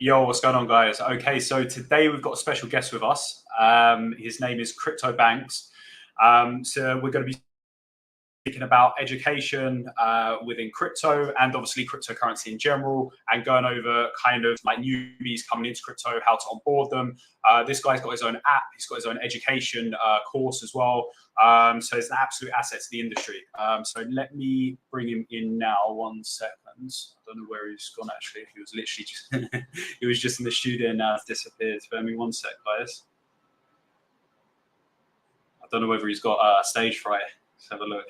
Yo, what's going on, guys? Okay, so today we've got a special guest with us. His name is Crypto Banks. So we're going to be speaking about education within crypto and obviously cryptocurrency in general, and going over kind of like newbies coming into crypto, how to onboard them. This guy's got his own app. He's got his own education course as well. So it's an absolute asset to the industry. So let me bring him in now. 1 second. I don't know where he's gone actually. He was literally just he was just in the studio and now it's disappeared. Bear me 1 sec, guys. I don't know whether he's got stage fright. Let's have a look.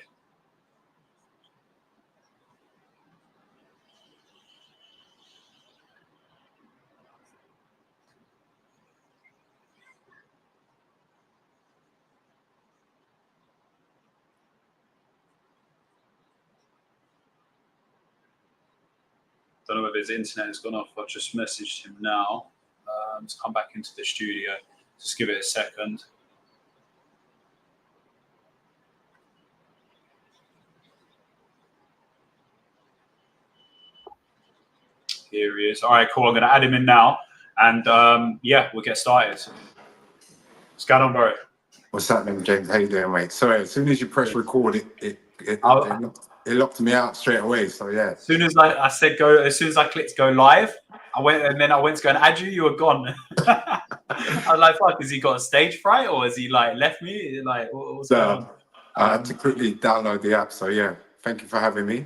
Don't know whether his internet has gone off. I've just messaged him now to come back into the studio. Just give it a second. Here he is. All right, cool. I'm going to add him in now. And yeah, we'll get started. What's going on, bro? What's happening, James? How you doing, mate? Sorry, as soon as you press record, it locked me out straight away. So yeah. As soon as I said go, as soon as I clicked go live, I went to go and add you. You were gone. I was like, "Fuck! Has he got a stage fright, or has he like left me? Like, what's going on?" I had to quickly download the app. So yeah, thank you for having me.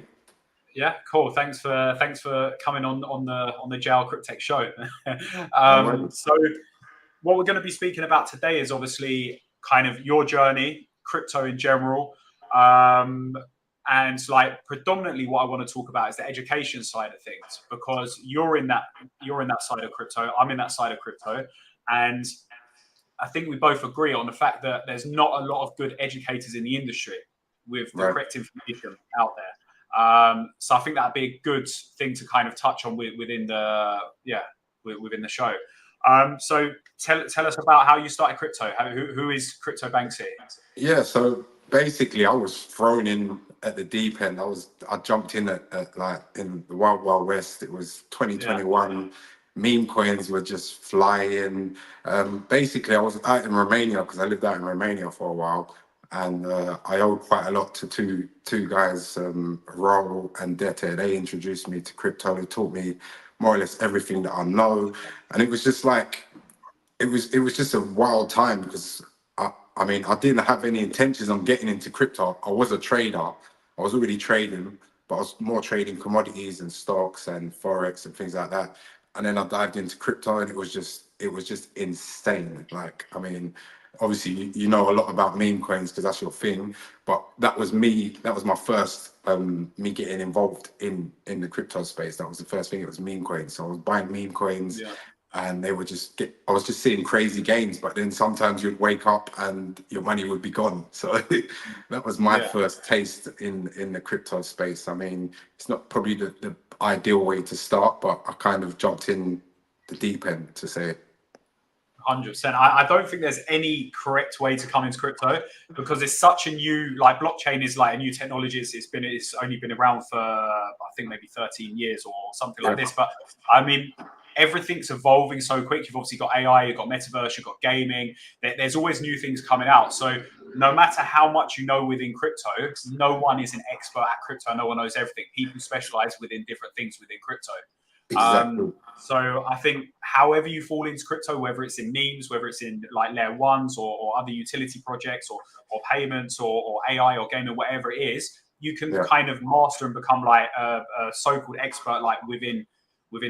Yeah, cool. Thanks for coming on the JRCryptex show. So what we're going to be speaking about today is obviously kind of your journey, crypto in general, and like predominantly what I want to talk about is the education side of things, because you're in that side of crypto, I'm in that side of crypto, and I think we both agree on the fact that there's not a lot of good educators in the industry with the correct information out there. So I think that'd be a good thing to kind of touch on within the show. So tell us about how you started crypto. Who is Crypto Banksy? Yeah, so basically I was thrown in at the deep end. I jumped in at like in the Wild West. It was 2021. Yeah. Meme coins were just flying. Basically I was out in Romania because I lived out in Romania for a while. And I owed quite a lot to two guys, Raul and Dete. They introduced me to crypto. They taught me more or less everything that I know. And it was just like, it was just a wild time because I mean, I didn't have any intentions on getting into crypto. I was a trader. I was already trading, but I was more trading commodities and stocks and Forex and things like that. And then I dived into crypto and it was just insane. Like, I mean, obviously you know a lot about meme coins because that's your thing, but that was my first me getting involved in the crypto space. That was the first thing. It was meme coins. So I was buying meme coins. Yeah. And they would I was just seeing crazy gains, but then sometimes you'd wake up and your money would be gone. So that was my first taste in the crypto space. I mean, it's not probably the ideal way to start, but I kind of jumped in the deep end, to say it. 100%. I don't think there's any correct way to come into crypto because it's such a new, like blockchain is like a new technology. It's only been around for I think maybe 13 years or something like this. But I mean, everything's evolving so quick. You've obviously got AI, you've got metaverse, you've got gaming. There's always new things coming out. So no matter how much you know within crypto, no one is an expert at crypto. No one knows everything. People specialize within different things within crypto. Exactly. So I think however you fall into crypto, whether it's in memes, whether it's in like layer ones or other utility projects or payments or AI or gaming, whatever it is, you can kind of master and become like a so-called expert like within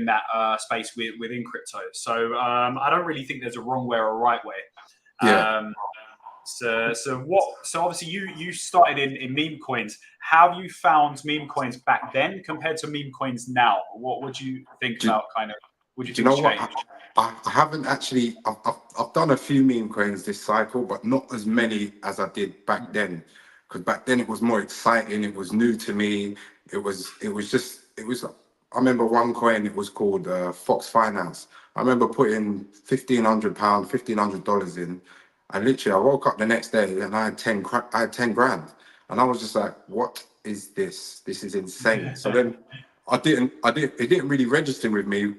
that space within crypto. So I don't really think there's a wrong way or a right way. So obviously you started in meme coins. How have you found meme coins back then compared to meme coins now? What would you think about kind of? Would you think it's changed? I haven't actually. I've done a few meme coins this cycle, but not as many as I did back then. Because back then it was more exciting. It was new to me. It was. I remember one coin. It was called Fox Finance. I remember putting £1,500, $1,500 in. And literally, I woke up the next day and I had 10 grand, and I was just like, "What is this? This is insane." So then, it didn't really register with me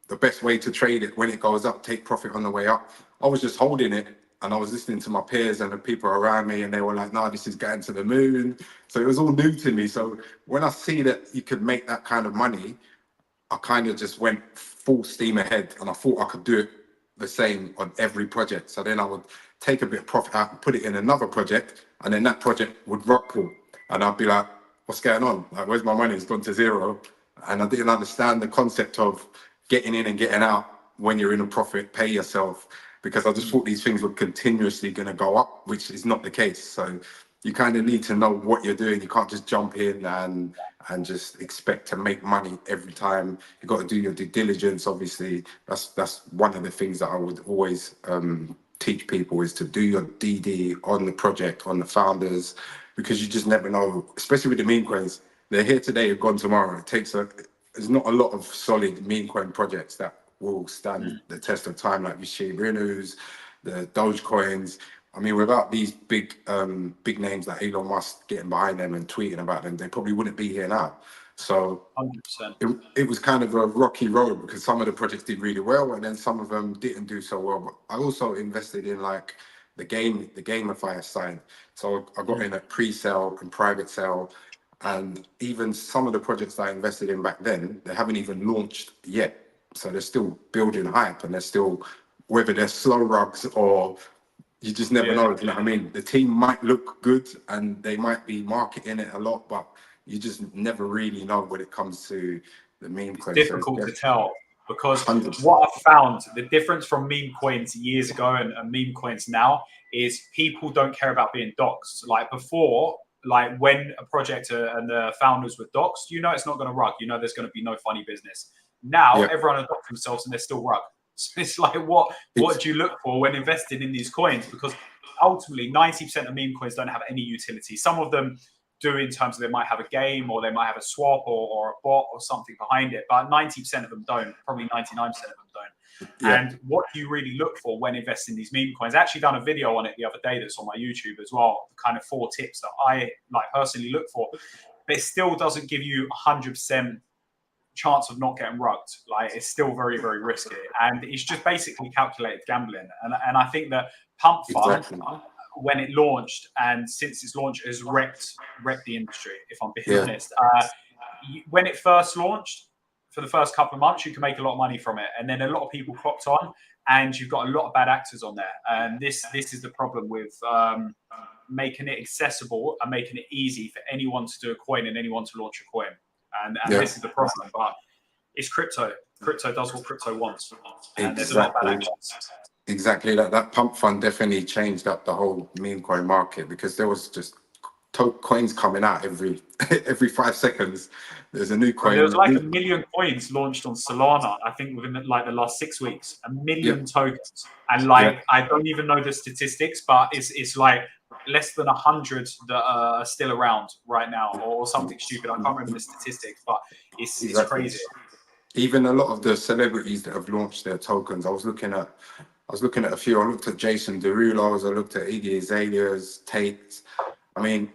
the best way to trade it when it goes up, take profit on the way up. I was just holding it, and I was listening to my peers and the people around me, and they were like, "No, this is getting to the moon." So it was all new to me. So when I see that you could make that kind of money, I kind of just went full steam ahead, and I thought I could do it the same on every project. So then I would take a bit of profit out and put it in another project, and then that project would rock pull, and I'd be like, "What's going on? Like, where's my money? It's gone to zero." And I didn't understand the concept of getting in and getting out when you're in a profit, pay yourself, because I just thought these things were continuously going to go up, which is not the case. So you kind of need to know what you're doing. You can't just jump in and just expect to make money every time. You got to do your due diligence. Obviously, that's one of the things that I would always teach people, is to do your DD on the project, on the founders, because you just never know. Especially with the meme coins, they're here today, gone tomorrow. There's not a lot of solid meme coin projects that will stand the test of time, like the Shirinus, the Dogecoins. I mean, without these big names like Elon Musk getting behind them and tweeting about them, they probably wouldn't be here now. So 100%. it was kind of a rocky road, because some of the projects did really well, and then some of them didn't do so well. But I also invested in like the gamifier side. So I got in at pre-sale and private sale, and even some of the projects I invested in back then, they haven't even launched yet. So they're still building hype, and they're still, whether they're slow rugs or, you just never know. You know what I mean? The team might look good and they might be marketing it a lot, but you just never really know when it comes to the meme coins. Difficult to tell, because 100%. what I've found, the difference from meme coins years ago and meme coins now, is people don't care about being doxxed. Like before, like when a project and the founders were doxxed, you know it's not going to rug. You know there's going to be no funny business. Now everyone has doxed themselves and they're still rug. So it's like, what do you look for when investing in these coins? Because ultimately, 90% of meme coins don't have any utility. Some of them do, in terms of they might have a game, or they might have a swap or a bot or something behind it, but 90% of them don't. Probably 99% of them don't. And what do you really look for when investing in these meme coins? I actually done a video on it the other day that's on my YouTube as well, kind of 4 tips that I like personally look for. But it still doesn't give you 100% chance of not getting rugged. Like, it's still very, very risky, and it's just basically calculated gambling. And I think that Pump Fund, when it launched, and since its launch, has wrecked the industry, if I'm being honest. When it first launched, for the first couple of months, you can make a lot of money from it, and then a lot of people clocked on, and you've got a lot of bad actors on there. And this is the problem with making it accessible and making it easy for anyone to do a coin and anyone to launch a coin. And this is the problem. But it's crypto. Crypto does what crypto wants. And there's a lot of bad actions. Exactly. That Pump Fund definitely changed up the whole meme coin market, because there was just coins coming out every 5 seconds. There's a new coin. There was like 1 million coins launched on Solana, I think, within like the last 6 weeks. 1 million tokens. And like, I don't even know the statistics, but it's like less than 100 that are still around right now, or something stupid. I can't remember the statistics, but it's crazy. Even a lot of the celebrities that have launched their tokens, I was looking at a few. I looked at Jason Derulo's, I looked at Iggy Azalea's, Tate. I mean,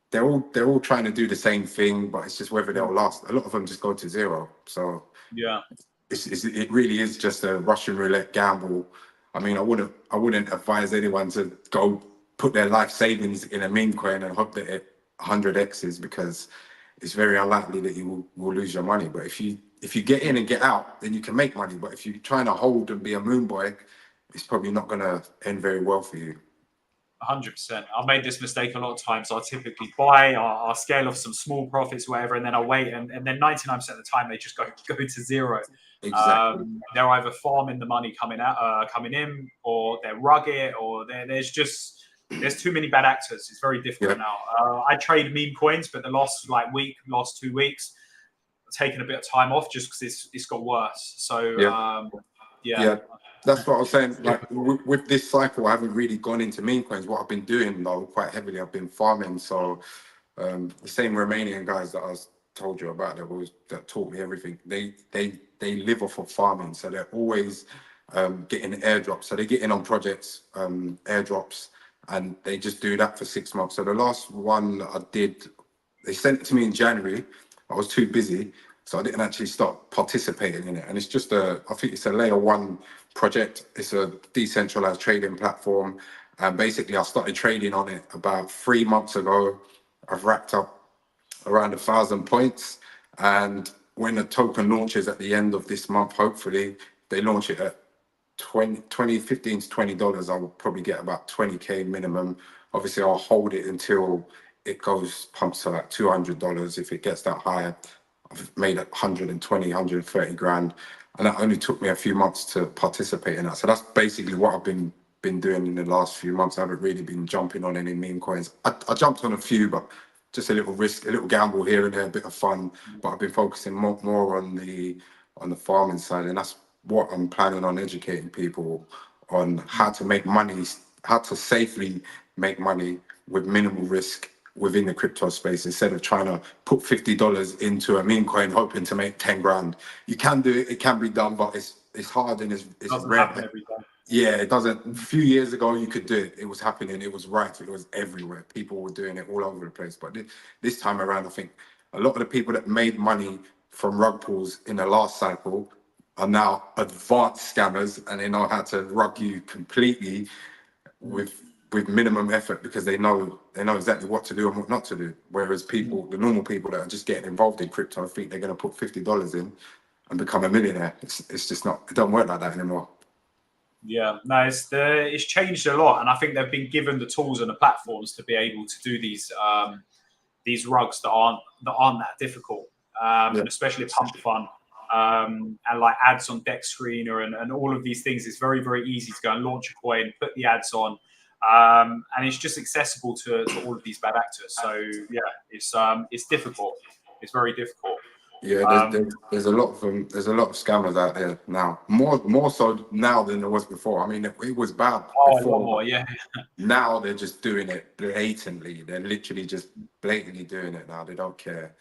they're all trying to do the same thing, but it's just whether they'll last. A lot of them just go to zero. So it really is just a Russian roulette gamble. I mean, I wouldn't advise anyone to go put their life savings in a meme coin and hope that it 100x's, because it's very unlikely that you will lose your money. But if you get in and get out, then you can make money. But if you're trying to hold and be a moon boy, it's probably not going to end very well for you. 100%. I made this mistake a lot of times. I typically buy, I'll scale off some small profits, whatever, and then I wait, and then 99% of the time they just go to zero. Exactly. They're either farming the money coming in, or they're rugged, or there's too many bad actors. It's very difficult now. I trade meme coins, but the last 2 weeks, I've taken a bit of time off just because it's got worse. So that's what I was saying. Like with this cycle, I haven't really gone into meme coins. What I've been doing though, quite heavily, I've been farming. So the same Romanian guys that I told you about that taught me everything, they live off of farming. So they're always getting airdrops. So they get in on projects, airdrops, and they just do that for 6 months. So the last one I did, they sent it to me in January. I was too busy. So I didn't actually start participating in it. And it's just I think it's a layer 1 project. It's a decentralized trading platform. And basically I started trading on it about 3 months ago. I've racked up around 1,000 points. And when the token launches at the end of this month, hopefully they launch it at 15 to $20, I'll probably get about 20K minimum. Obviously I'll hold it until it pumps to like $200. If it gets that high, I've made 120, 130 grand. And that only took me a few months to participate in that. So that's basically what I've been doing in the last few months. I haven't really been jumping on any meme coins. I jumped on a few, but just a little risk, a little gamble here and there, a bit of fun. But I've been focusing more on the farming side, and that's what I'm planning on educating people on: how to make money, how to safely make money with minimal risk within the crypto space, instead of trying to put $50 into a meme coin hoping to make 10 grand. You can do it, it can be done, but it's hard and it's Doesn't rare. happen every day. Yeah, it doesn't. A few years ago, you could do it. It was happening. It was right. It was everywhere. People were doing it all over the place. But this time around, I think a lot of the people that made money from rug pulls in the last cycle are now advanced scammers, and they know how to rug you completely with minimum effort, because they know exactly what to do and what not to do. Whereas people, the normal people that are just getting involved in crypto, think they're going to put $50 in and become a millionaire. It's just not. It don't work like that anymore. Yeah, no, it's changed a lot, and I think they've been given the tools and the platforms to be able to do these rugs that aren't that difficult, and especially pump fun, and like ads on deck screener and all of these things. It's very, very easy to go and launch a coin, put the ads on, and it's just accessible to all of these bad actors. So yeah, it's difficult. It's very difficult. Yeah, there's a lot of them. There's a lot of scammers out there now. More so now than there was before. I mean, it was bad Oh, before. a lot more, yeah. Now they're just doing it blatantly. They're literally just blatantly doing it now. They don't care.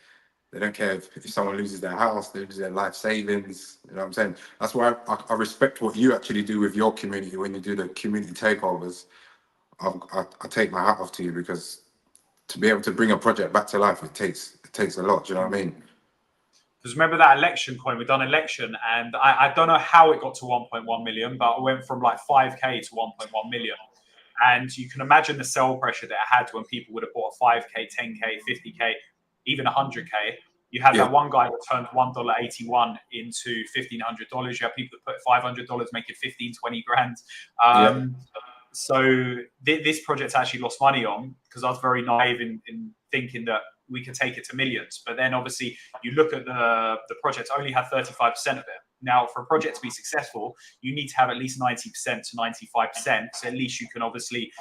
They don't care if someone loses their house, they lose their life savings. You know what I'm saying? That's why I respect what you actually do with your community when you do the community takeovers. I take my hat off to you, because to be able to bring a project back to life, it takes a lot. Do you know what I mean? Because remember that election coin, we've done election, and I don't know how it got to 1.1 million, but it went from like 5K to 1.1 million. And you can imagine the sell pressure that it had when people would have bought a 5K, 10K, 50K, even 100K. You had that one guy that turned $1.81 into $1,500. You have people that put $500, making 15, 20 grand. So this project actually lost money on, because I was very naive in thinking that we could take it to millions. But then obviously you look at the project only had 35% of it. Now, for a project to be successful, you need to have at least 90% to 95%. So at least you can obviously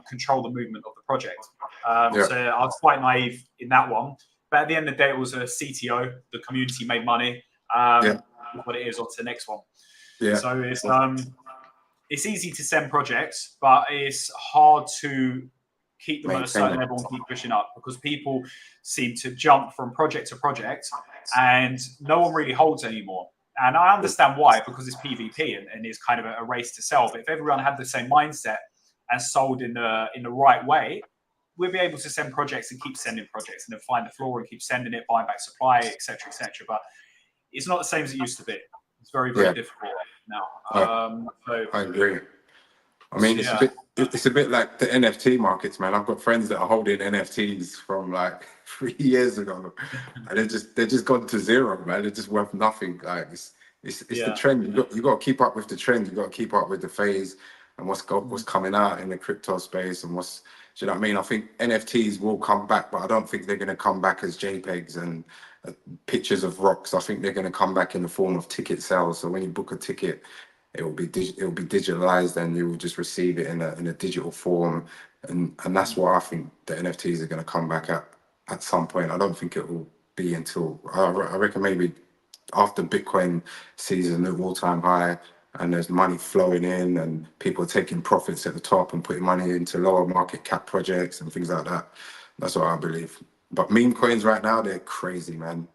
control the movement of the project. So I was quite naive in that one. But at the end of the day, it was a CTO. The community made money. What it is, on to the next one. So it's easy to send projects, but it's hard to keep them at a certain level and keep pushing up, because people seem to jump from project to project and no one really holds anymore. And I understand why, because it's PvP and it's kind of a race to sell. But if everyone had the same mindset and sold in the right way, we'll be able to send projects and keep sending projects, and then find the floor and keep sending it, buying back supply, etc., etc. But it's not the same as it used to be. It's very, very difficult now. I agree. I mean, it's a bit like the NFT markets, man. I've got friends that are holding NFTs from like 3 years ago, and they're just gone to zero, man. They're just worth nothing. Like it's the trend. You got to keep up with the trend. You got to keep up with the phase and what's coming out in the crypto space, and do you know what I mean? I think NFTs will come back, but I don't think they're going to come back as JPEGs and pictures of rocks. I think they're going to come back in the form of ticket sales. So when you book a ticket, it will be digitalized, and you will just receive it in a digital form, and that's what I think the NFTs are going to come back at some point. I don't think it will be until I reckon maybe after Bitcoin sees a new all-time high, and there's money flowing in, and people are taking profits at the top and putting money into lower market cap projects and things like that. That's what I believe. But meme coins right now, they're crazy, man.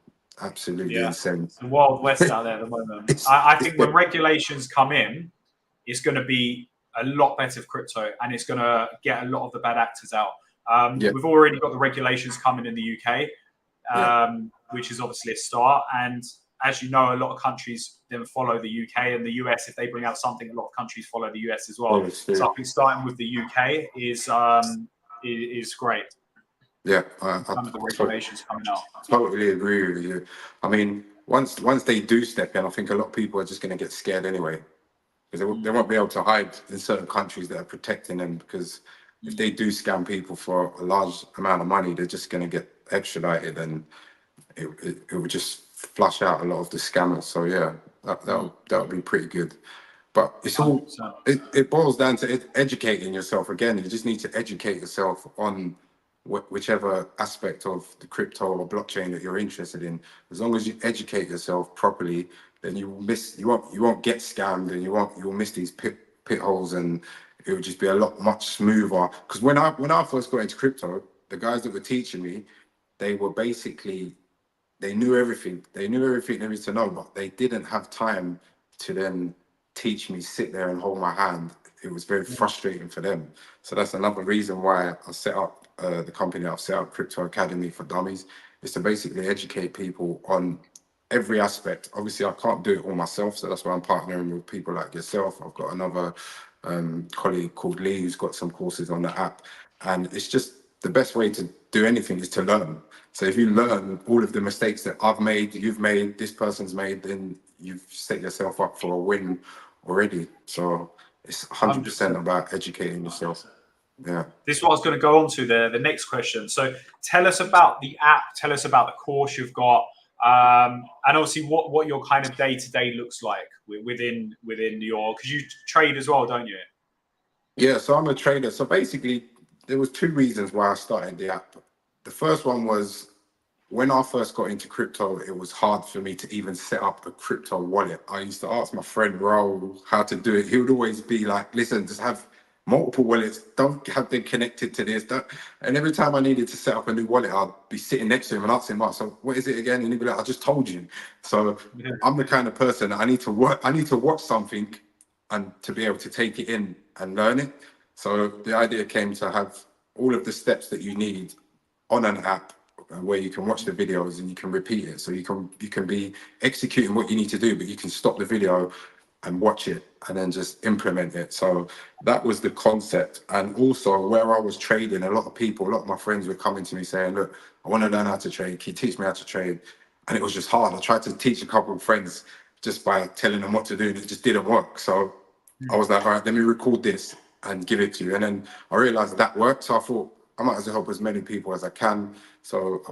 Absolutely insane. It's the Wild West out there at the moment. I think when regulations come in, it's going to be a lot better for crypto, and it's going to get a lot of the bad actors out. We've already got the regulations coming in the UK. which is obviously a start. And as you know, a lot of countries then follow the UK and the US. If they bring out something, a lot of countries follow the US as well. Obviously. So I think starting with the UK is great. Yeah, Some of the regulations coming out. totally agree with you. I mean, once they do step in, I think a lot of people are just going to get scared anyway, because they won't be able to hide in certain countries that are protecting them. Because if they do scam people for a large amount of money, they're just going to get extradited, and it would just flush out a lot of the scammers. So yeah, that'll be pretty good. But it's all 100%. it boils down to educating yourself. Again, you just need to educate yourself on whichever aspect of the crypto or blockchain that you're interested in. As long as you educate yourself properly, then you won't get scammed, and you'll miss these pit holes, and it would just be a lot much smoother. Because when I first got into crypto, the guys that were teaching me, they were basically, they knew everything. They knew everything there is to know, but they didn't have time to then teach me, sit there and hold my hand. It was very frustrating for them. So that's another reason why I set up the company I've set up, Crypto Academy for Dummies, is to basically educate people on every aspect. Obviously, I can't do it all myself, so that's why I'm partnering with people like yourself. I've got another colleague called Lee who's got some courses on the app, and it's just the best way to do anything is to learn. So if you learn all of the mistakes that I've made, you've made, this person's made, then you've set yourself up for a win already. So it's 100% about educating yourself. Yeah. This is what I was going to go on to the next question. So tell us about the app, tell us about the course you've got, and obviously what your kind of day-to-day looks like within your, because you trade as well, don't you? Yeah, so I'm a trader. So basically, there was two reasons why I started the app. The first one was, when I first got into crypto, it was hard for me to even set up a crypto wallet. I used to ask my friend Raul how to do it. He would always be like, listen, just have multiple wallets. Don't have them connected to this. Don't. And every time I needed to set up a new wallet, I'd be sitting next to him and asking him, so what is it again? And he'd be like, I just told you. So I'm the kind of person that I need to watch something and to be able to take it in and learn it. So the idea came to have all of the steps that you need on an app, where you can watch the videos and you can repeat it. So you can be executing what you need to do, but you can stop the video and watch it and then just implement it. So that was the concept. And also, where I was trading, a lot of my friends were coming to me saying, look, I want to learn how to trade. Can you teach me how to trade? And it was just hard. I tried to teach a couple of friends just by telling them what to do, and it just didn't work. So I was like, all right, let me record this and give it to you. And then I realized that worked. So I thought I might as well help as many people as I can. So I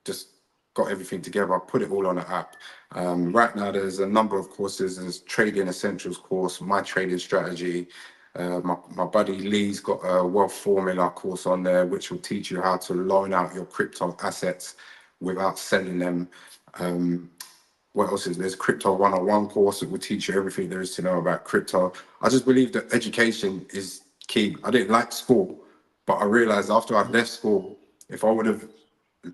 just got everything together. I put it all on an app. Right now, there's a number of courses. There's Trading Essentials course, My Trading Strategy. My buddy Lee's got a Wealth Formula course on there, which will teach you how to loan out your crypto assets without selling them. What else is there's Crypto 101 course that will teach you everything there is to know about crypto. I just believe that education is key. I didn't like school, but I realized after I'd left school, if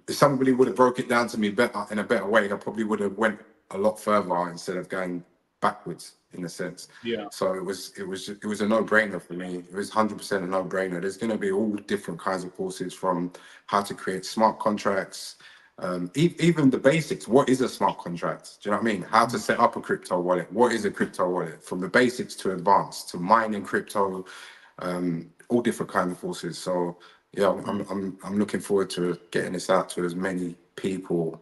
somebody would have broke it down to me better in a better way, I probably would have went a lot further instead of going backwards, in a sense. Yeah. So it was a no-brainer for me. It was 100% a no-brainer. There's going to be all different kinds of courses, from how to create smart contracts, even the basics. What is a smart contract? Do you know what I mean? How to set up a crypto wallet? What is a crypto wallet? From the basics to advanced, to mining crypto, all different kinds of courses. So yeah, I'm looking forward to getting this out to as many people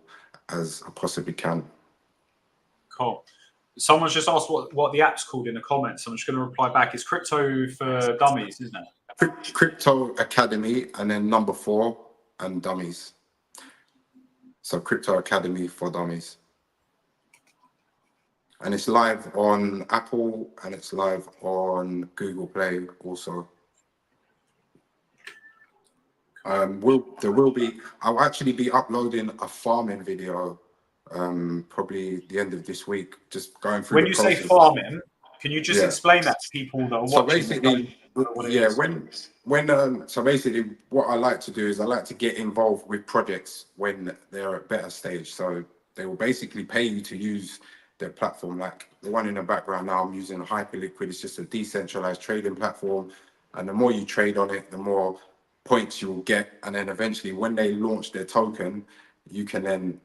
as I possibly can. Cool. Someone's just asked what the app's called in the comments. I'm just going to reply back. It's Crypto for Dummies, isn't it? Crypto Academy, and then number 4 and Dummies. So Crypto Academy for Dummies. And it's live on Apple and it's live on Google Play also. I'll actually be uploading a farming video probably the end of this week, just going through When the you say process. farming, can you just Yeah. explain that to people that are So watching? basically, yeah, so basically what I like to do is I like to get involved with projects when they're at a better stage. So they will basically pay you to use their platform. Like the one in the background now, I'm using Hyperliquid. It's just a decentralized trading platform. And the more you trade on it, the more points you will get. And then eventually when they launch their token, you can then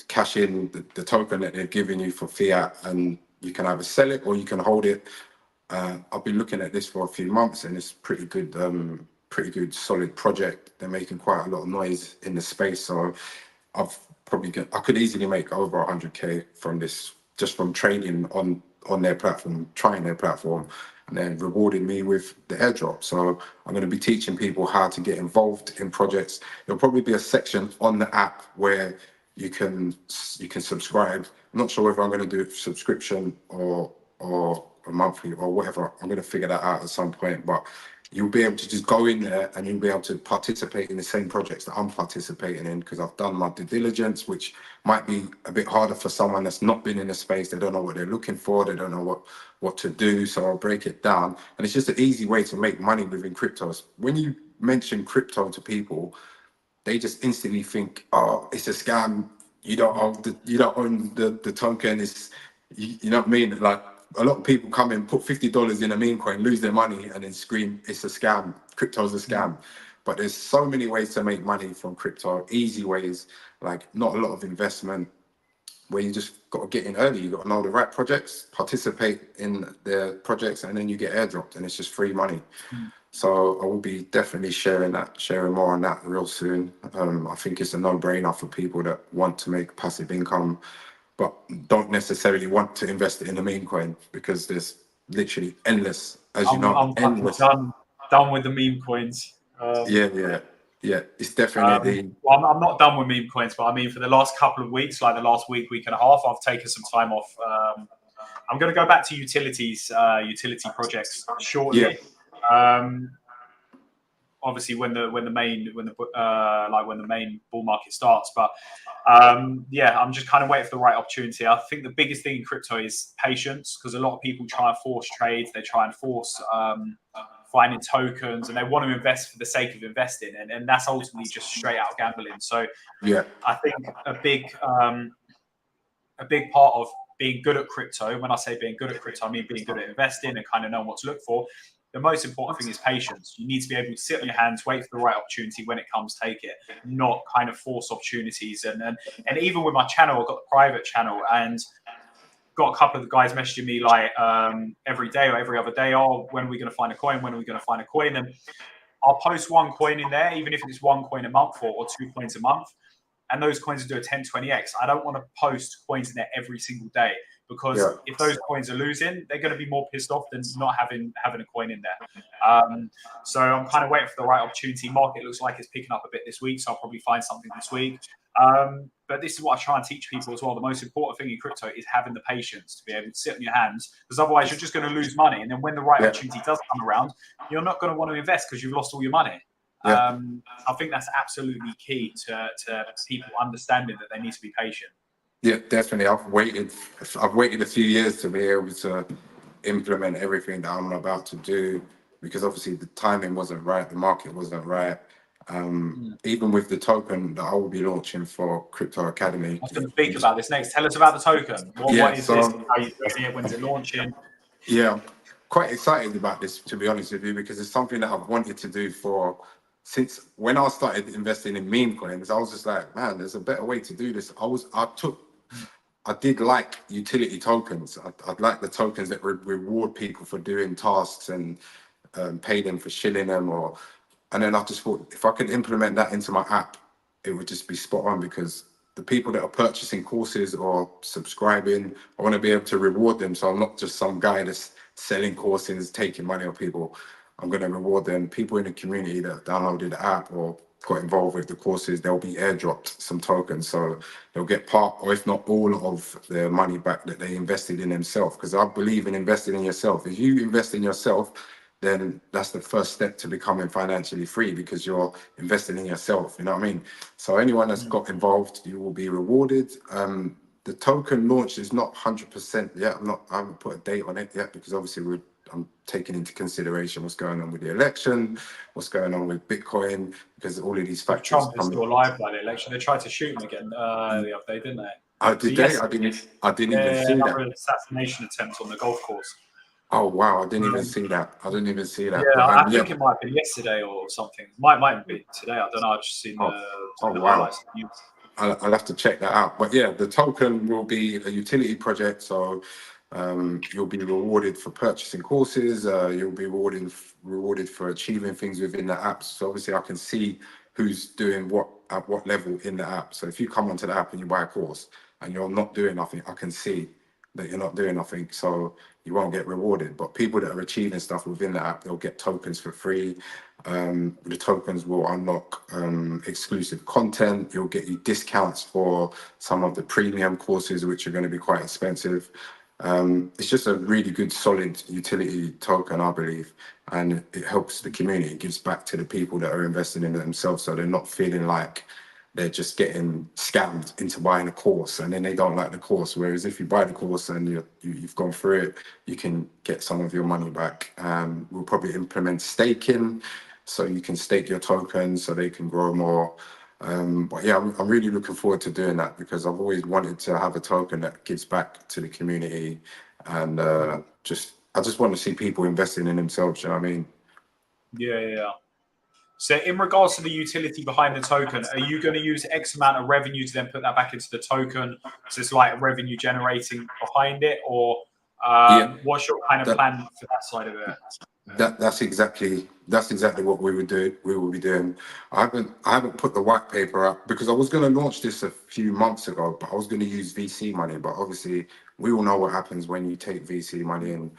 cash in the token that they're giving you for fiat, and you can either sell it or you can hold it. I've been looking at this for a few months, and it's pretty good, solid project. They're making quite a lot of noise in the space, so I could easily make over 100K from this, just from trading on their platform, trying their platform, and then rewarding me with the airdrop. So I'm going to be teaching people how to get involved in projects. There'll probably be a section on the app where you can subscribe. I'm not sure whether I'm going to do a subscription or a monthly or whatever. I'm going to figure that out at some point, but you'll be able to just go in there and you'll be able to participate in the same projects that I'm participating in, because I've done my due diligence, which might be a bit harder for someone that's not been in the space. They don't know what they're looking for. They don't know what to do. So I'll break it down. And it's just an easy way to make money within cryptos. When you mention crypto to people, they just instantly think, oh, it's a scam. You don't own the token. You know what I mean? Like, a lot of people come in, put $50 in a meme coin, lose their money, and then scream, it's a scam. Crypto's a scam. But there's so many ways to make money from crypto, easy ways, like not a lot of investment, where you just got to get in early. You got to know the right projects, participate in their projects, and then you get airdropped, and it's just free money. So I will be definitely sharing more on that real soon. I think it's a no-brainer for people that want to make passive income, but don't necessarily want to invest in a meme coin, because there's literally endless, as you know, I'm endless. done with the meme coins. Yeah. It's definitely. Well, I'm not done with meme coins, but I mean, for the last couple of weeks, like the last week and a half, I've taken some time off. I'm going to go back to utility projects shortly. Yeah. Obviously, when the main bull market starts, but yeah, I'm just kind of waiting for the right opportunity. I think the biggest thing in crypto is patience, because a lot of people try and force trades. They try and force finding tokens, and they want to invest for the sake of investing, and that's ultimately just straight out gambling. So Yeah. I think a big part of being good at crypto, when I say being good at crypto, I mean being good at investing and kind of knowing what to look for. The most important thing is patience. You need to be able to sit on your hands, wait for the right opportunity. When it comes, take it, not kind of force opportunities. And even with my channel, I've got the private channel, and got a couple of the guys messaging me like every day or every other day, oh, when are we going to find a coin? When are we going to find a coin? And I'll post one coin in there, even if it's one coin a month or 2 coins a month. And those coins will do a 10, 20x. I don't want to post coins in there every single day, because if those coins are losing, they're going to be more pissed off than not having a coin in there. So I'm kind of waiting for the right opportunity. Market looks like it's picking up a bit this week, so I'll probably find something this week. But this is what I try and teach people as well. The most important thing in crypto is having the patience to be able to sit on your hands, because otherwise you're just going to lose money. And then when the right opportunity does come around, you're not going to want to invest because you've lost all your money. I think that's absolutely key to people understanding that they need to be patient. Yeah, definitely. I've waited a few years to be able to implement everything that I'm about to do, because obviously the timing wasn't right, the market wasn't right. Even with the token that I will be launching for Crypto Academy. I was going to speak about this next. Tell us about the token. What is this? How are you doing it? When's it launching? Yeah, I'm quite excited about this, to be honest with you, because it's something that I've wanted to do since when I started investing in meme coins. I was just like, man, there's a better way to do this. I did like utility tokens. I'd like the tokens that reward people for doing tasks and pay them for shilling them, and then I just thought, if I could implement that into my app, it would just be spot on, because the people that are purchasing courses or subscribing, I want to be able to reward them. So I'm not just some guy that's selling courses, taking money off people. I'm going to reward them. People in the community that downloaded the app or got involved with the courses, they'll be airdropped some tokens. So they'll get part, or if not all, of their money back that they invested in themselves. Because I believe in investing in yourself. If you invest in yourself, then that's the first step to becoming financially free, because you're investing in yourself. You know what I mean? So anyone that's got involved, you will be rewarded. The token launch is not 100% yet. I haven't put a date on it yet, because obviously I'm taking into consideration what's going on with the election, what's going on with Bitcoin, because all of these factors. Trump is still alive by the election. They tried to shoot him again the other day, didn't they? Did they? I didn't even see that. Another assassination attempt on the golf course. Oh wow! I didn't even see that. Yeah, but, I think it might have been yesterday or something. Might have been today. I don't know. I've just seen the highlights. I'll have to check that out. But yeah, the token will be a utility project. So you'll be rewarded for purchasing courses. You'll be rewarded for achieving things within the app. So obviously I can see who's doing what at what level in the app. So if you come onto the app and you buy a course and you're not doing nothing, I can see that you're not doing nothing. So you won't get rewarded. But people that are achieving stuff within the app, they'll get tokens for free. The tokens will unlock exclusive content. You'll get you discounts for some of the premium courses, which are going to be quite expensive. It's just a really good, solid utility token, I believe, and it helps the community. It gives back to the people that are investing in it themselves, so they're not feeling like they're just getting scammed into buying a course and then they don't like the course. Whereas if you buy the course and you've gone through it, you can get some of your money back. We'll probably implement staking, so you can stake your tokens so they can grow more. But yeah, I'm really looking forward to doing that because I've always wanted to have a token that gives back to the community, and I just want to see people investing in themselves. You know what I mean? Yeah. So in regards to the utility behind the token, are you going to use X amount of revenue to then put that back into the token? So it's like revenue generating behind it, or Yeah, what's your kind of that, plan for that side of it? that's exactly what we would do. We will be doing. I haven't put the white paper up because I was going to launch this a few months ago, but I was going to use VC money. But obviously, we all know what happens when you take VC money and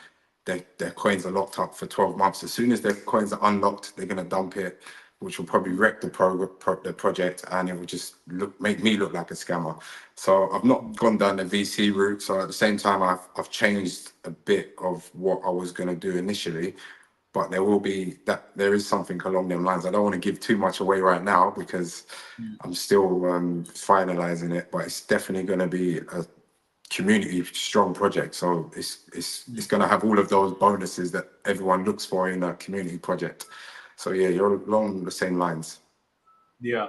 their coins are locked up for 12 months. As soon as their coins are unlocked, they're going to dump it, which will probably wreck the project, and it will just make me look like a scammer. So I've not gone down the VC route. So at the same time, I've changed a bit of what I was going to do initially. But there is something along them lines. I don't want to give too much away right now because I'm still finalizing it. But it's definitely going to be a community strong project. So it's going to have all of those bonuses that everyone looks for in a community project. So yeah, you're along the same lines. Yeah.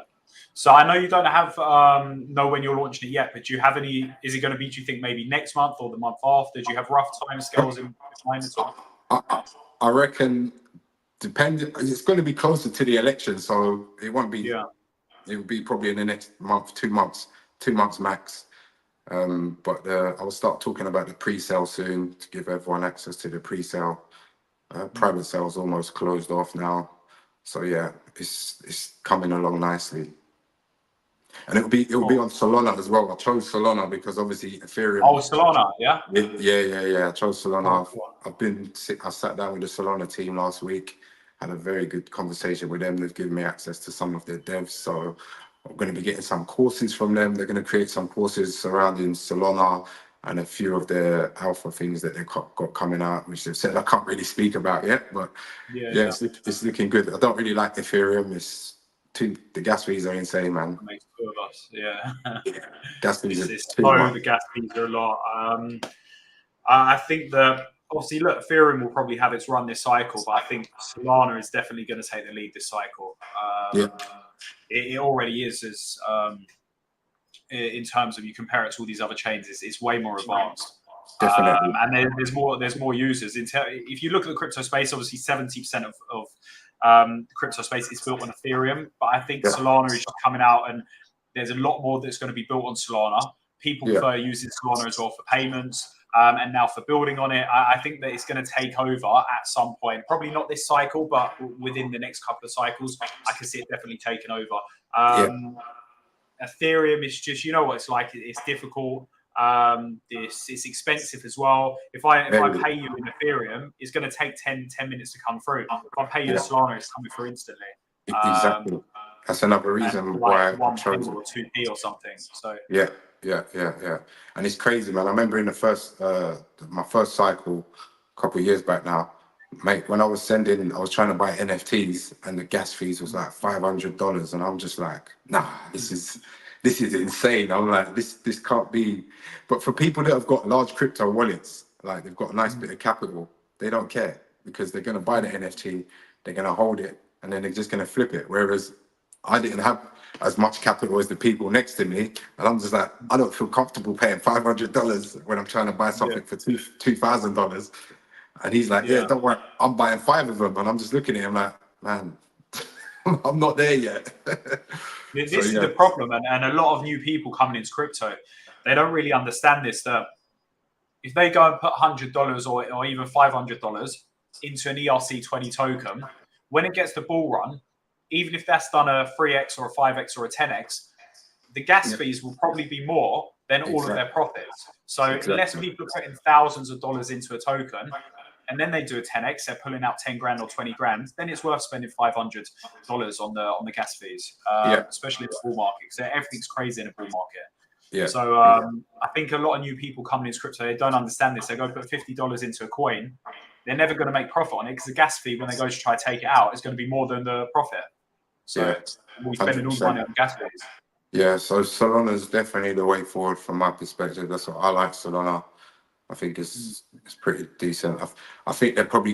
So I know you don't have know when you're launching it yet, but do you have any? Is it going to be? Do you think maybe next month or the month after? Do you have rough timescales in mind at all? I reckon it's going to be closer to the election, so it won't be. Yeah. It will be probably in the next month, 2 months, 2 months max. But I will start talking about the pre-sale soon to give everyone access to the pre-sale. Private sales almost closed off now, so yeah, it's coming along nicely. And it'll be on Solana as well. I chose Solana because obviously Ethereum. Oh, Solana, yeah. Yeah. I chose Solana. Cool. I sat down with the Solana team last week, had a very good conversation with them. They've given me access to some of their devs, so I'm going to be getting some courses from them. They're going to create some courses surrounding Solana and a few of their alpha things that they've got coming out, which they've said I can't really speak about yet. But yeah. It's looking good. I don't really like Ethereum. The gas fees are insane, man. Makes two of us, yeah. Gas fees are It's too so much. the gas fees are a lot. I think that obviously, look, Ethereum will probably have its run this cycle, but I think Solana is definitely going to take the lead this cycle. Yeah. It already is as in terms of you compare it to all these other chains, it's way more advanced. Definitely. And there's more users. If you look at the crypto space, obviously 70% of the crypto space is built on Ethereum, but I think Solana is just coming out, and there's a lot more that's going to be built on Solana. People prefer using Solana as well for payments, and now for building on it. I think that it's going to take over at some point. Probably not this cycle, but within the next couple of cycles, I can see it definitely taking over. Ethereum is just, you know what it's like. It's difficult. It's expensive as well. If I pay you in Ethereum, it's going to take 10 minutes to come through. If I pay you in Solana, it's coming through instantly. Exactly. That's another reason why I chose it. Or 2p or something. So Yeah. And it's crazy, man. I remember in the first my first cycle a couple of years back now, mate, when I was trying to buy NFTs and the gas fees was like $500, and I'm just like, nah, this is insane. I'm like, this can't be. But for people that have got large crypto wallets, like they've got a nice bit of capital, they don't care because they're gonna buy the NFT, they're gonna hold it, and then they're just gonna flip it. Whereas I didn't have as much capital as the people next to me, and I'm just like, I don't feel comfortable paying $500 when I'm trying to buy something for $2,000. And he's like, yeah, don't worry, I'm buying 5 of them. And I'm just looking at him like, man, I'm not there yet. This So is yeah, the problem, and a lot of new people coming into crypto, they don't really understand this, that if they go and put $100 or even $500 into an ERC20 token, when it gets the bull run, even if that's done a 3x or a 5x or a 10x, the gas yeah, fees will probably be more than all of their exactly, profits. So unless exactly. people are putting thousands of dollars into a token and then they do a 10x, they're pulling out 10 grand or 20 grand, then it's worth spending $500 on the gas fees, Yeah, especially in the bull market, because everything's crazy in a bull market. yeah, So yeah. I think a lot of new people coming into crypto, they don't understand this. They go put $50 into a coin, they're never going to make profit on it because the gas fee, when they go to try to take it out, is going to be more than the profit. So Yeah, we're spending all the 100%. money on gas fees. Yeah, so Solana's definitely the way forward from my perspective. That's what I like Solana. I think it's pretty decent. I think they'll probably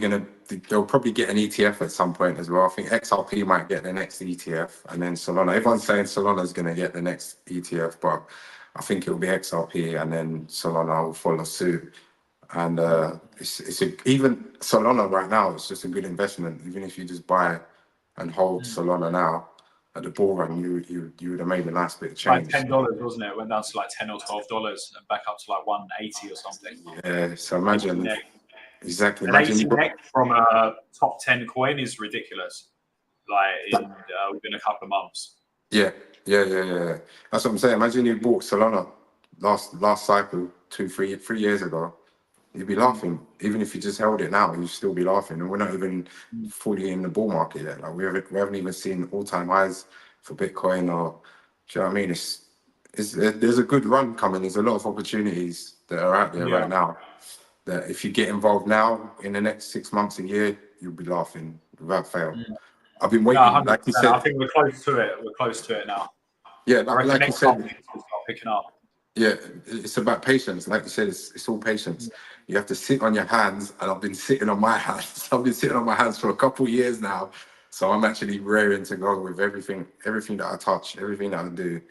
get an ETF at some point as well. I think XRP might get the next ETF, and then Solana. Everyone's saying Solana's going to get the next ETF, but I think it'll be XRP, and then Solana will follow suit. And even Solana right now, it's just a good investment. Even if you just buy and hold Solana now at the bull run, you would have made a nice bit of Like change. $10, wasn't it? It went down to like $10 or $12 and back up to like 180 or something. Yeah, so 80 imagine next. exactly. An Imagine 80 you got next from a top 10 coin is ridiculous. Like within a couple of months. yeah, yeah. That's what I'm saying. Imagine you bought Solana last cycle 3 years ago. You'd be laughing. Even if you just held it now, you'd still be laughing. And we're not even fully in the bull market yet. Like we haven't even seen all-time highs for Bitcoin or, do you know what I mean? There's a good run coming. There's a lot of opportunities that are out there Yeah. right now that if you get involved now in the next 6 months, a year, you'll be laughing without fail. I've been No, waiting, like you 100%. I said. think we're close to it. We're close to it now. Yeah, I like, reckon like you next month said, things will start picking up. yeah, it's about patience. Like you said, it's all patience. You have to sit on your hands, and I've been sitting on my hands. I've been sitting on my hands for a couple of years now. So I'm actually raring to go with everything that I touch, everything that I do.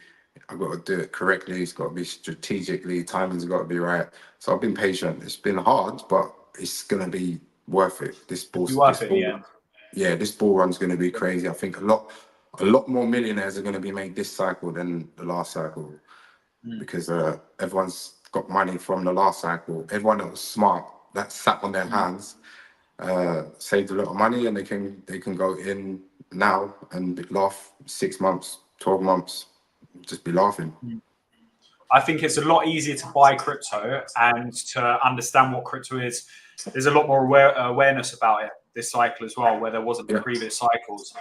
I've got to do it correctly. It's got to be strategically. Timing's got to be right. So I've been patient. It's been hard, but it's gonna be worth it. It'll be worth it in the end. Yeah, this bull run's going to be crazy. I think a lot more millionaires are going to be made this cycle than the last cycle because everyone's got money from the last cycle. Everyone that was smart, that sat on their hands, saved a lot of money, and they can go in now and laugh 6 months, 12 months, just be laughing. I think it's a lot easier to buy crypto and to understand what crypto is. There's a lot more awareness about it this cycle as well, where there wasn't the Yeah, previous cycles.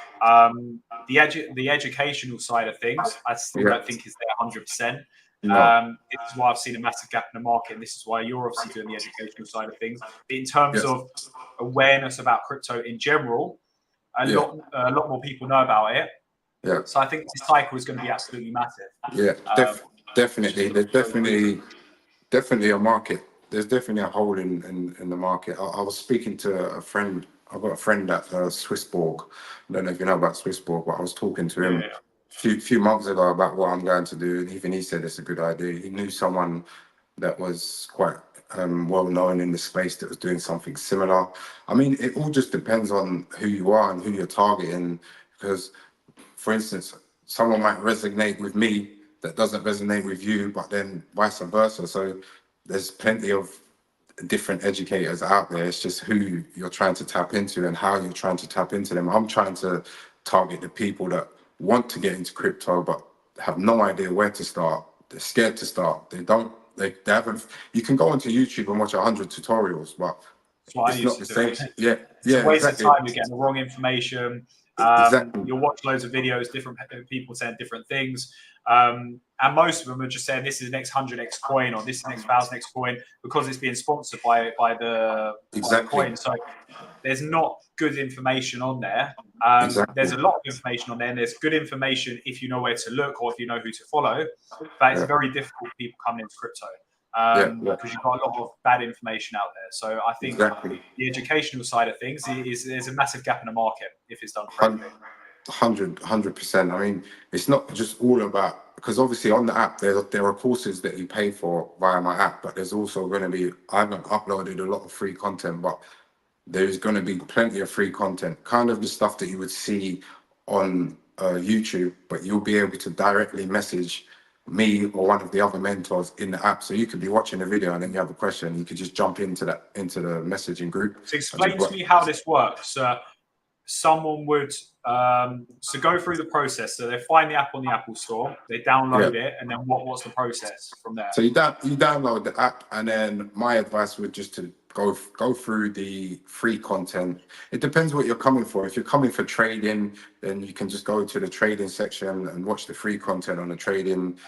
The educational side of things, I still yeah, don't think is there 100%. no, This is why I've seen a massive gap in the market, and this is why you're obviously doing the educational side of things. But in terms yes, of awareness about crypto in general, yeah, a lot more people know about it. yeah. So I think this cycle is going to be absolutely massive. Yeah, It's just definitely. There's for those reasons. definitely a market. There's definitely a hole in the market. I was speaking to a friend. I've got a friend at Swissborg. I don't know if you know about Swissborg, but I was talking to him Yeah, few months ago about what I'm going to do, and even he said it's a good idea. He knew someone that was quite well known in the space that was doing something similar. I mean, it all just depends on who you are and who you're targeting, because for instance, someone might resonate with me that doesn't resonate with you, but then vice versa. So there's plenty of different educators out there. It's just who you're trying to tap into and how you're trying to tap into them. I'm trying to target the people that want to get into crypto but have no idea where to start. They're scared to start. They haven't. You can go onto YouTube and watch 100 tutorials, but that's what I it's not used the to do. same. Yeah, It's a yeah, waste of exactly. time. You're getting the wrong information. Exactly. You'll watch loads of videos, different people saying different things. And most of them are just saying this is the next 100x coin or this is the next 1000x coin because it's being sponsored by the Exactly. coin. So there's not good information on there. There's Exactly. a lot of information on there, and there's good information if you know where to look or if you know who to follow. But it's Yeah. very difficult for people coming into crypto Yeah. Yeah. because you've got a lot of bad information out there. So I think Exactly. the educational side of things is there's a massive gap in the market if it's done Hun- correctly. 100%. I mean, it's not just all about, because obviously on the app there are courses that you pay for via my app, but there's also going to be, I haven't uploaded a lot of free content, but there's going to be plenty of free content, kind of the stuff that you would see on YouTube, but you'll be able to directly message me or one of the other mentors in the app. So you could be watching a video and then you have a question, you could just jump into the messaging group. So explain to me how this works. Someone would so go through the process. So they find the app on the Apple Store, they download it, and then what's the process from there? So you download the app, and then my advice would just to go through the free content. It depends what you're coming for. If you're coming for trading, then you can just go to the trading section and watch the free content on the trading,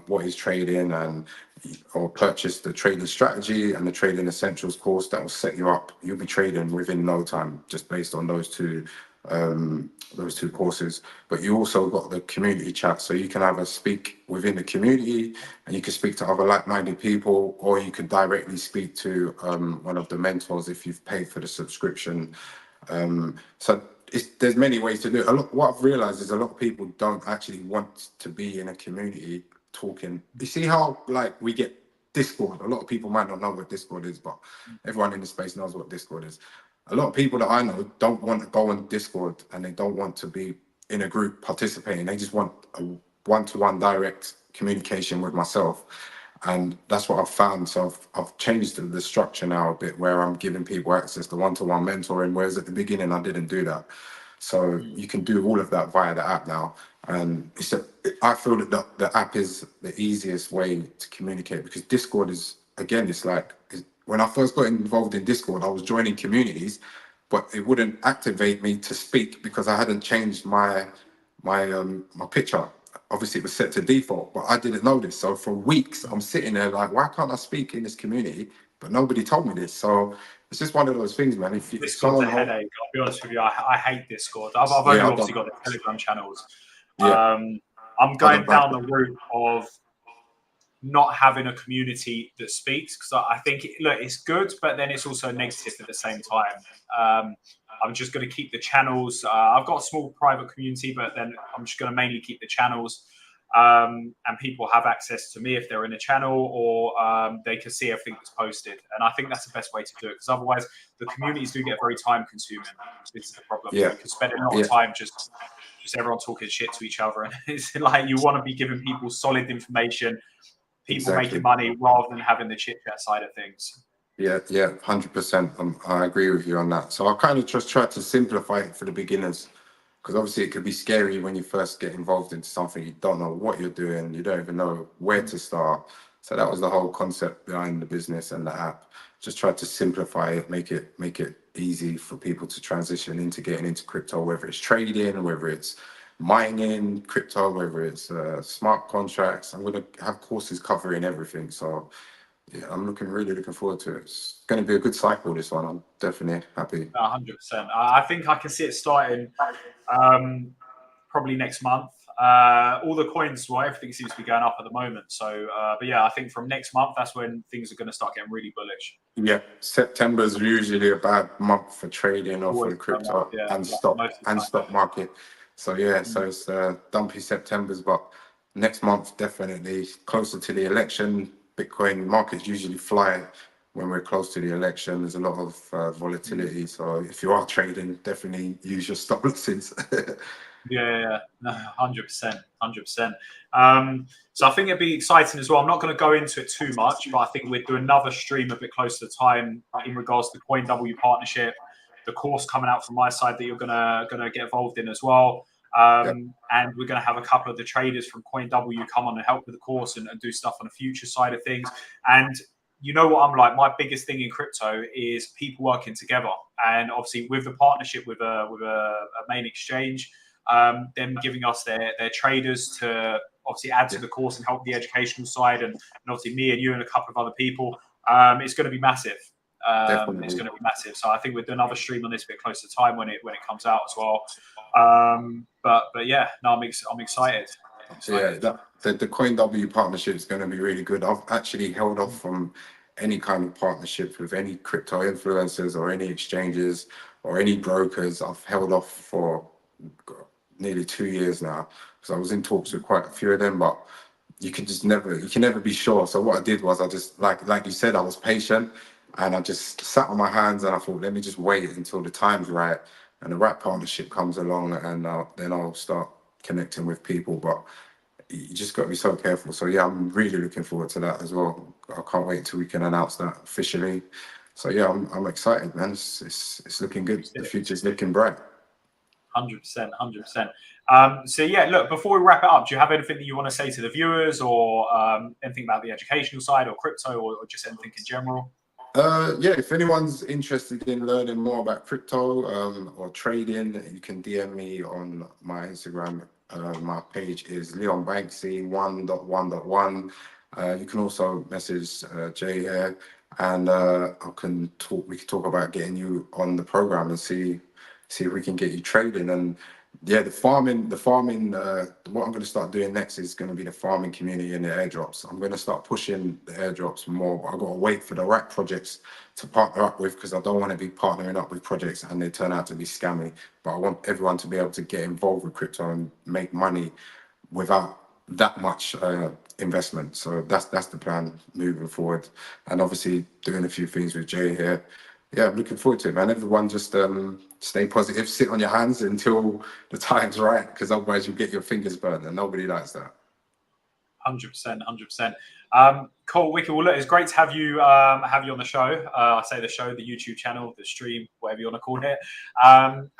what is trading, or purchase the trading strategy and the trading essentials course that will set you up. You'll be trading within no time just based on those two courses. But you also got the community chat, so you can either speak within the community and you can speak to other like-minded people, or you can directly speak to one of the mentors if you've paid for the subscription. So there's many ways to do it. What I've realized is a lot of people don't actually want to be in a community talking. You see how like we get Discord? A lot of people might not know what Discord is, but everyone in the space knows what Discord is. A lot of people that I know don't want to go on Discord, and they don't want to be in a group participating. They just want a one-to-one direct communication with myself. And that's what I've found. So I've changed the structure now a bit, where I'm giving people access to one-to-one mentoring, whereas at the beginning I didn't do that. So you can do all of that via the app now. And I feel that the app is the easiest way to communicate, because Discord is, again, when I first got involved in Discord, I was joining communities, but it wouldn't activate me to speak because I hadn't changed my picture. Obviously, it was set to default, but I didn't know this. So for weeks, I'm sitting there like, why can't I speak in this community? But nobody told me this. So it's just one of those things, man. Discord's a headache. I'll be honest with you. I hate Discord. I've only obviously got the Telegram channels. I'm going down the route of not having a community that speaks, because I think it's good, but then it's also negative at the same time. I'm just going to keep the channels. I've got a small private community, but then I'm just going to mainly keep the channels, and people have access to me if they're in a channel, or they can see everything that's posted. And I think that's the best way to do it, because otherwise the communities do get very time consuming. This is the problem. You can spend a lot of time just everyone talking shit to each other, and it's like you want to be giving people solid information, people making money, rather than having the chit chat side of things. Yeah, 100%. I agree with you on that. So I kind of just tried to simplify it for the beginners, because obviously it could be scary when you first get involved into something. You don't know what you're doing. You don't even know where to start. So that was the whole concept behind the business and the app. Just tried to simplify it, make it easy for people to transition into getting into crypto, whether it's trading, whether it's mining crypto, whether it's smart contracts. I'm going to have courses covering everything. So yeah, I'm really looking forward to it. It's going to be a good cycle, this one. I'm definitely happy. 100%. I think I can see it starting probably next month. All the coins, everything seems to be going up at the moment. So, but yeah, I think from next month, that's when things are going to start getting really bullish. Yeah, September is usually a bad month for trading or for the crypto and stock market. So yeah, so it's dumpy Septembers, but next month definitely closer to the election. Bitcoin markets usually fly when we're close to the election. There's a lot of volatility. So if you are trading, definitely use your stop losses. Yeah, 100%. So I think it'd be exciting as well. I'm not going to go into it too much, but I think we'll do another stream a bit closer to time in regards to the CoinW partnership, the course coming out from my side that you're gonna get involved in as well. And we're going to have a couple of the traders from CoinW come on and help with the course and do stuff on the future side of things. And you know what I'm like, my biggest thing in crypto is people working together. And obviously with the partnership with a main exchange, them giving us their traders to obviously add to the course and help the educational side, and obviously me and you and a couple of other people, it's going to be massive. It's going to be massive. So I think we'll do another stream on this a bit closer to time when it comes out as well. But yeah, no, I'm excited. Yeah, the CoinW partnership is going to be really good. I've actually held off from any kind of partnership with any crypto influencers or any exchanges or any brokers. I've held off for nearly 2 years now, because I was in talks with quite a few of them, but you can never be sure. So what I did was I just, like you said, I was patient, and I just sat on my hands and I thought, let me just wait until the time's right. and the right partnership comes along, and then I'll start connecting with people. But you just got to be so careful. So yeah, I'm really looking forward to that as well. I can't wait till we can announce that officially. So yeah, I'm excited, man. It's looking good. The future's looking bright. 100%, 100%. So yeah, look, before we wrap it up, do you have anything that you want to say to the viewers, or anything about the educational side or crypto, or just anything in general? Yeah, if anyone's interested in learning more about crypto or trading, you can DM me on my Instagram. My page is Leon Banksy 1.1.1. You can also message Jay here, and we can talk about getting you on the program and see if we can get you trading. And yeah, the farming. What I'm going to start doing next is going to be the farming community and the airdrops. I'm going to start pushing the airdrops more, but I've got to wait for the right projects to partner up with, because I don't want to be partnering up with projects and they turn out to be scammy. But I want everyone to be able to get involved with crypto and make money without that much investment. So that's the plan moving forward. And obviously doing a few things with Jay here. Yeah, I'm looking forward to it, man. Everyone just stay positive, sit on your hands until the time's right, because otherwise you'll get your fingers burned, and nobody likes that. 100%, 100%. Cool, wicked. Well, look, it's great to have you on the show. I say the show, the YouTube channel, the stream, whatever you want to call it. I'm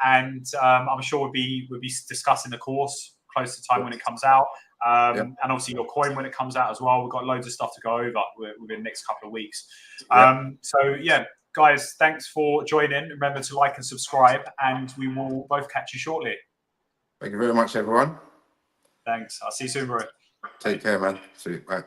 sure we'll be discussing the course close to time when it comes out. And obviously your coin when it comes out as well. We've got loads of stuff to go over within the next couple of weeks. So yeah, guys, thanks for joining. Remember to like and subscribe, and we will both catch you shortly. Thank you very much, everyone. Thanks. I'll see you soon, bro. Take care, man. See you. Bye.